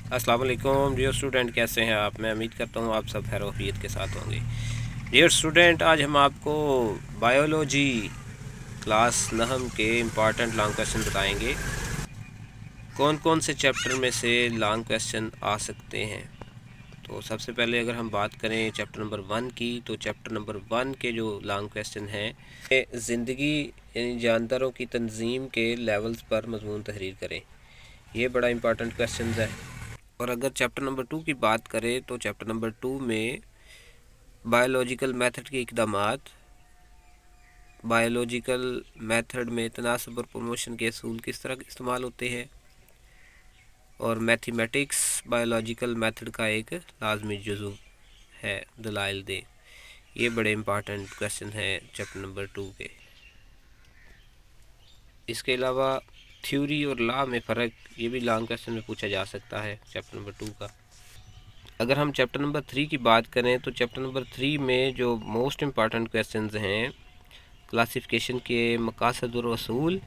अस्सलाम वालेकुम dear student, कैसे हैं आप। मैं उम्मीद करता हूँ आप सब खैर वफियत के साथ होंगे। डियर स्टूडेंट, आज हम आपको बायोलॉजी क्लास नहम के इम्पॉर्टेंट लॉन्ग क्वेश्चन बताएंगे। कौन कौन से चैप्टर में से लॉन्ग क्वेश्चन आ सकते हैं। तो सबसे पहले अगर हम बात करें चैप्टर नंबर 1 की, तो चैप्टर नंबर 1 के जो लॉन्ग क्वेश्चन हैं, ज़िंदगी यानी जानदारों की तंजीम के लेवल्स पर मज़मून तहरीर करें। ये बड़ा इंपॉर्टेंट क्वेश्चन है। और अगर चैप्टर नंबर 2 की बात करें, तो चैप्टर नंबर 2 में बायोलॉजिकल मेथड के इक़दामात, बायोलॉजिकल मेथड में तनासब और प्रमोशन के असूल किस तरह इस्तेमाल होते हैं, और मैथमेटिक्स बायोलॉजिकल मेथड का एक लाजमी जुज़ू है, दलाइल दे। ये बड़े इंपॉर्टेंट क्वेश्चन हैं चैप्टर नंबर 2 के। इसके अलावा थ्योरी और लॉ में फ़र्क, ये भी लॉन्ग क्वेश्चन में पूछा जा सकता है चैप्टर नंबर 2 का। अगर हम चैप्टर नंबर 3 की बात करें, तो चैप्टर नंबर 3 में जो मोस्ट इम्पॉर्टेंट क्वेश्चंस हैं, क्लासिफिकेशन के मकासद और असूल,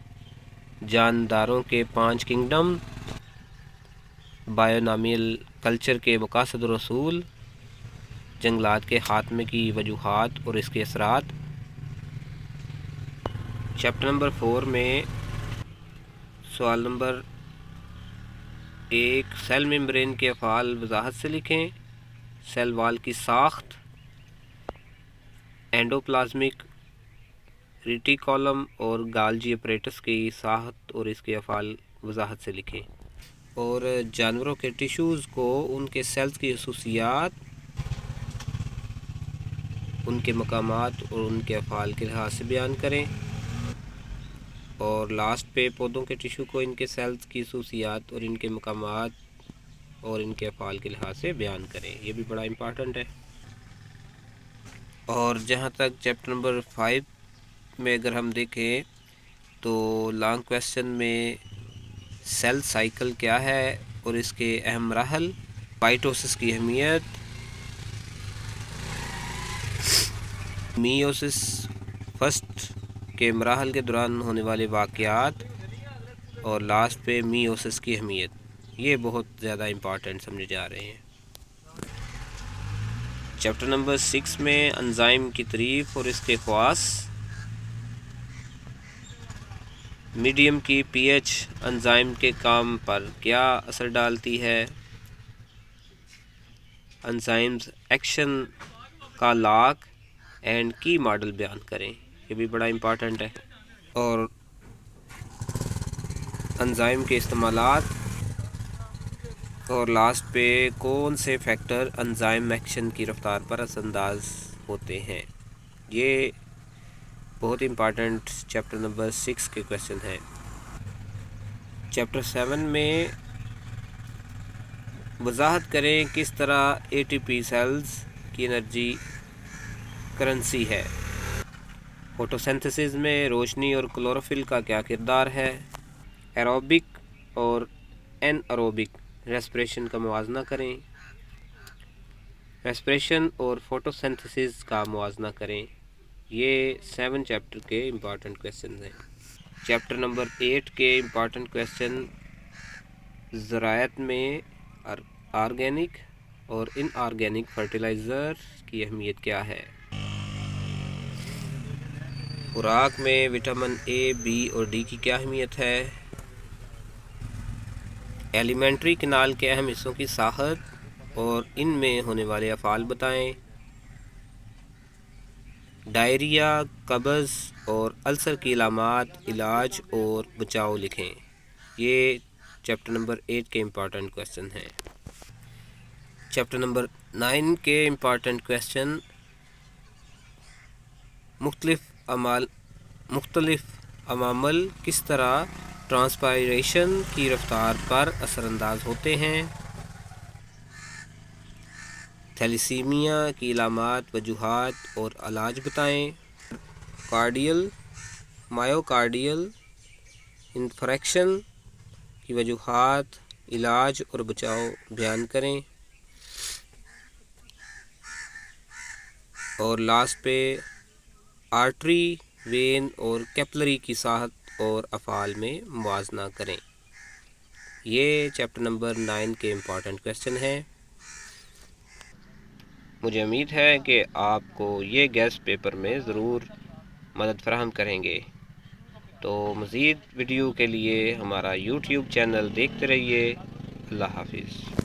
जानदारों के 5 किंगडम, बायोनॉमियल कल्चर के मकासद और असूल, जंगलात के खात्मे की वजूहात और इसके असरात। चैप्टर नंबर 4 में सवाल नंबर 1, सेल मेम्ब्रेन के अफ़ाल वजाहत से लिखें। सेल वाल की साख्त, एंडोप्लाज्मिक रेटिकुलम और गाल्जी अपरेटस की साख्त और इसके अफ़ाल वजाहत से लिखें। और जानवरों के टिश्यूज़ को उनके सेल्स की खसूसियात, उनके मकामात और उनके अफ़ाल के लिहाज से बयान करें। और लास्ट पे पौधों के टिश्यू को इनके सेल्स की खसूसियात और इनके मकामात और इनके अफ़ाल के लिहाज से बयान करें। ये भी बड़ा इम्पॉर्टेंट है। और जहाँ तक चैप्टर नंबर 5 में अगर हम देखें, तो लॉन्ग क्वेश्चन में सेल साइकिल क्या है और इसके अहम मराहल, माइटोसिस की अहमियत, मियोसिस फर्स्ट के मराहल के दौरान होने वाले वाक़यात, और लास्ट पे मियोसिस की अहमियत, ये बहुत ज़्यादा इम्पॉर्टेंट समझे जा रहे हैं। चैप्टर नंबर 6 में एंजाइम की तारीफ़ और इसके ख़वास, मीडियम की पीएच एंजाइम के काम पर क्या असर डालती है, एंजाइम्स एक्शन का लॉक एंड की मॉडल बयान करें। ये भी बड़ा इम्पॉर्टेंट है। और एंजाइम के इस्तेमालात, और लास्ट पे कौन से फैक्टर एंजाइम एक्शन की रफ्तार पर असरअंदाज होते हैं। ये बहुत इम्पॉर्टेंट चैप्टर नंबर 6 के क्वेश्चन हैं। चैप्टर 7 में वजाहत करें किस तरह एटीपी सेल्स की एनर्जी करेंसी है। फोटोसिंथेसिस में रोशनी और क्लोरोफिल का क्या किरदार है। एरोबिक और एनएरोबिक रेस्पिरेशन का मुवाजना करें। रेस्पिरेशन और फोटोसिंथेसिस का मुवाजना करें। ये 7 चैप्टर के इम्पॉर्टेंट क्वेश्चन हैं। चैप्टर नंबर 8 के इम्पॉर्टेंट क्वेश्चन, ज़राअत में ऑर्गेनिक और इनऑर्गेनिक फर्टिलाइज़र की अहमियत क्या है। खुराक में विटामिन ए, बी और डी की क्या अहमियत है। एलिमेंट्री कैनाल के अहम हिस्सों की साखत और इनमें होने वाले अफ़ाल बताएं। डायरिया, कब्ज़ और अल्सर की अलामात, इलाज और बचाव लिखें। ये चैप्टर नंबर 8 के इम्पॉर्टेंट क्वेश्चन हैं। चैप्टर नंबर 9 के इम्पॉर्टेंट क्वेश्चन, मुख्तलिफ अमामल किस तरह ट्रांसपायरेशन की रफ्तार पर असरअंदाज होते हैं। थैलेसीमिया की अलामात, वजूहात और इलाज बताएं। मायोकार्डियल इन्फेक्शन की वजूहात, इलाज और बचाव बयान करें। और लास्ट पे आर्टरी, वेन और कैपिलरी की साहत और अफ़ाल में मुवाजना करें। یہ چیپٹر نمبر 9 کے امپورٹنٹ کویسچن ہیں۔ مجھے امید ہے کہ آپ کو یہ گیسٹ پیپر میں ضرور مدد فراہم کریں گے۔ تو مزید ویڈیو کے لیے ہمارا یوٹیوب چینل دیکھتے رہیے۔ اللہ حافظ۔